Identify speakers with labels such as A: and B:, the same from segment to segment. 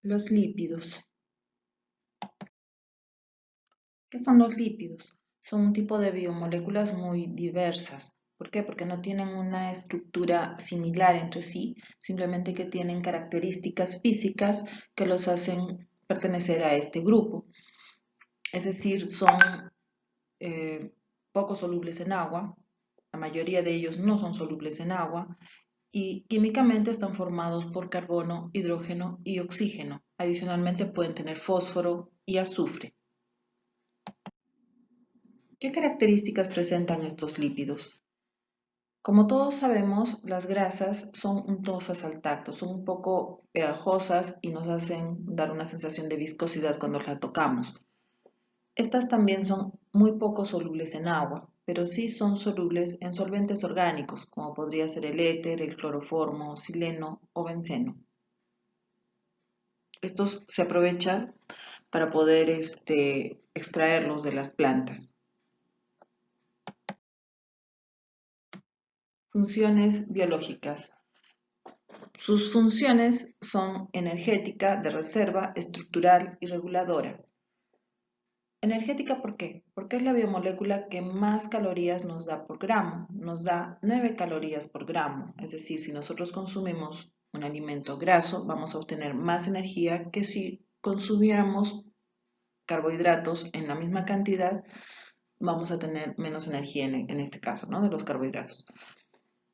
A: Los lípidos. ¿Qué son los lípidos? Son un tipo de biomoléculas muy diversas. ¿Por qué? Porque no tienen una estructura similar entre sí, simplemente que tienen características físicas que los hacen pertenecer a este grupo. Es decir, son poco solubles en agua, la mayoría de ellos no son solubles en agua, y químicamente están formados por carbono, hidrógeno y oxígeno. Adicionalmente pueden tener fósforo y azufre. ¿Qué características presentan estos lípidos? Como todos sabemos, las grasas son untosas al tacto, son un poco pegajosas y nos hacen dar una sensación de viscosidad cuando las tocamos. Estas también son muy poco solubles en agua, pero sí son solubles en solventes orgánicos, como podría ser el éter, el cloroformo, sileno o benceno. Estos se aprovechan para poder extraerlos de las plantas. Funciones biológicas. Sus funciones son energética, de reserva, estructural y reguladora. Energética, ¿por qué? Porque es la biomolécula que más calorías nos da por gramo. Nos da 9 calorías por gramo. Es decir, si nosotros consumimos un alimento graso, vamos a obtener más energía que si consumiéramos carbohidratos en la misma cantidad, vamos a tener menos energía en este caso, ¿no? De los carbohidratos.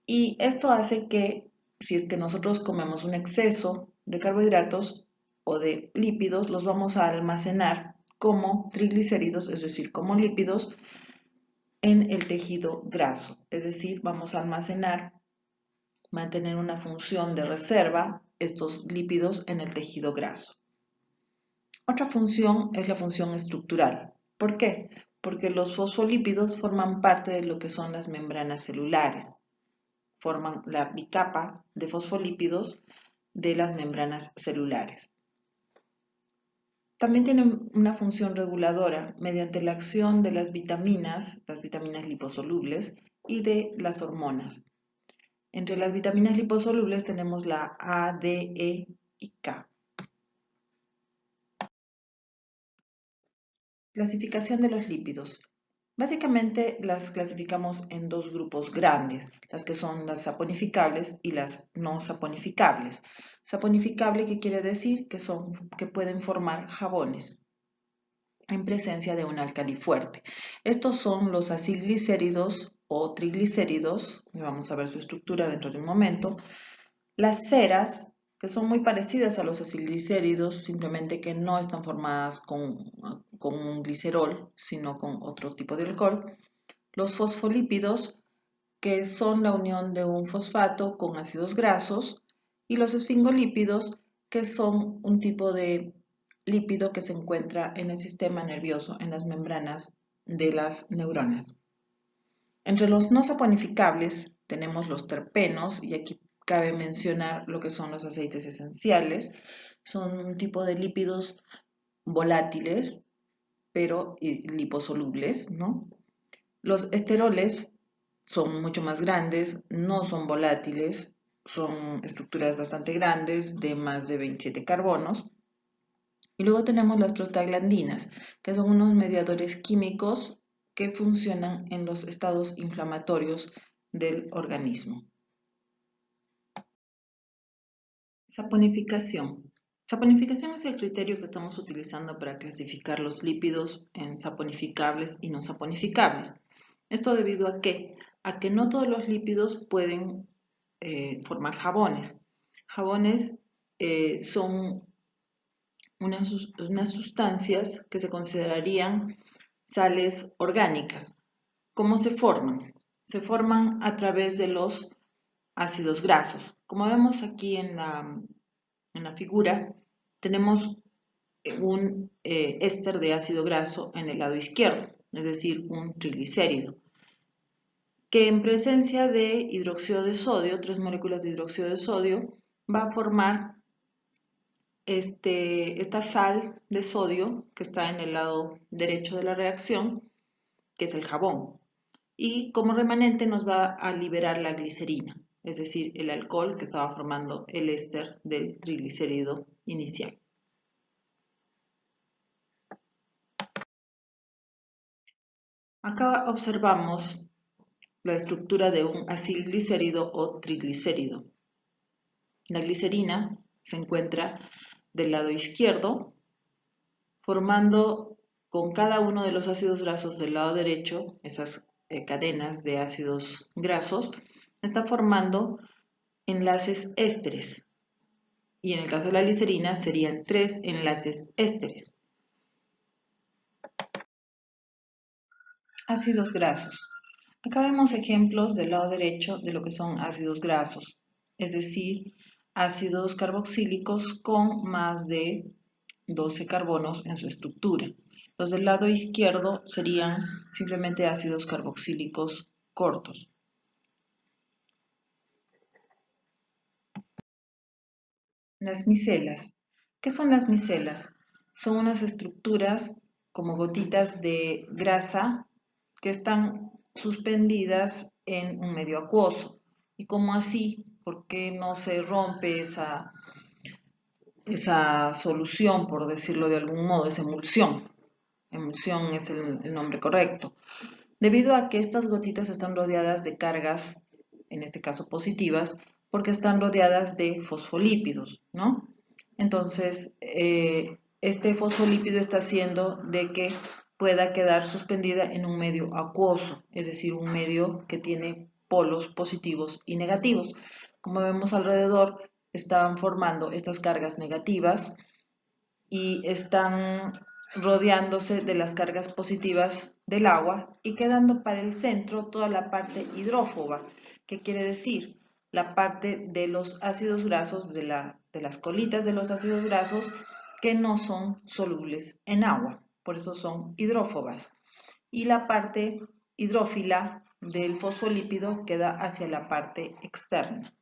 A: Y esto hace que si es que nosotros comemos un exceso de carbohidratos o de lípidos, los vamos a almacenar como triglicéridos, es decir, como lípidos en el tejido graso. Es decir, vamos a almacenar, mantener una función de reserva estos lípidos en el tejido graso. Otra función es la función estructural. ¿Por qué? Porque los fosfolípidos forman parte de lo que son las membranas celulares. Forman la bicapa de fosfolípidos de las membranas celulares. También tienen una función reguladora mediante la acción de las vitaminas liposolubles y de las hormonas. Entre las vitaminas liposolubles tenemos la A, D, E y K. Clasificación de los lípidos. Básicamente las clasificamos en dos grupos grandes, las que son las saponificables y las no saponificables. Saponificable, ¿qué quiere decir? Que pueden formar jabones en presencia de un álcali fuerte. Estos son los acilglicéridos o triglicéridos, y vamos a ver su estructura dentro de un momento. Las ceras, que son muy parecidas a los acilglicéridos, simplemente que no están formadas con un glicerol, sino con otro tipo de alcohol. Los fosfolípidos, que son la unión de un fosfato con ácidos grasos, y los esfingolípidos, que son un tipo de lípido que se encuentra en el sistema nervioso, en las membranas de las neuronas. Entre los no saponificables tenemos los terpenos, y aquí cabe mencionar lo que son los aceites esenciales. Son un tipo de lípidos volátiles, pero liposolubles, ¿no? Los esteroles son mucho más grandes, no son volátiles, son estructuras bastante grandes de más de 27 carbonos. Y luego tenemos las prostaglandinas, que son unos mediadores químicos que funcionan en los estados inflamatorios del organismo. Saponificación. Saponificación es el criterio que estamos utilizando para clasificar los lípidos en saponificables y no saponificables. ¿Esto debido a qué? A que no todos los lípidos pueden formar jabones. Jabones son unas sustancias que se considerarían sales orgánicas. ¿Cómo se forman? Se forman a través de los ácidos grasos. Como vemos aquí en la figura, tenemos un éster de ácido graso en el lado izquierdo, es decir, un triglicérido, que en presencia de hidróxido de sodio, 3 moléculas de hidróxido de sodio, va a formar esta sal de sodio que está en el lado derecho de la reacción, que es el jabón. Y como remanente nos va a liberar la glicerina, es decir, el alcohol que estaba formando el éster del triglicérido inicial. Acá observamos la estructura de un acilglicérido o triglicérido. La glicerina se encuentra del lado izquierdo, formando con cada uno de los ácidos grasos del lado derecho, esas cadenas de ácidos grasos, está formando enlaces ésteres. Y en el caso de la glicerina serían 3 enlaces ésteres. Ácidos grasos. Acá vemos ejemplos del lado derecho de lo que son ácidos grasos, es decir, ácidos carboxílicos con más de 12 carbonos en su estructura. Los del lado izquierdo serían simplemente ácidos carboxílicos cortos. Las micelas. ¿Qué son las micelas? Son unas estructuras como gotitas de grasa que están suspendidas en un medio acuoso. Y como así, ¿por qué no se rompe esa solución, por decirlo de algún modo, esa emulsión? Emulsión es el nombre correcto. Debido a que estas gotitas están rodeadas de cargas, en este caso positivas, porque están rodeadas de fosfolípidos, ¿no? Entonces, este fosfolípido está haciendo de que pueda quedar suspendida en un medio acuoso, es decir, un medio que tiene polos positivos y negativos. Como vemos alrededor, están formando estas cargas negativas y están rodeándose de las cargas positivas del agua y quedando para el centro toda la parte hidrófoba, que quiere decir la parte de los ácidos grasos, de las colitas de los ácidos grasos que no son solubles en agua, por eso son hidrófobas. Y la parte hidrófila del fosfolípido queda hacia la parte externa.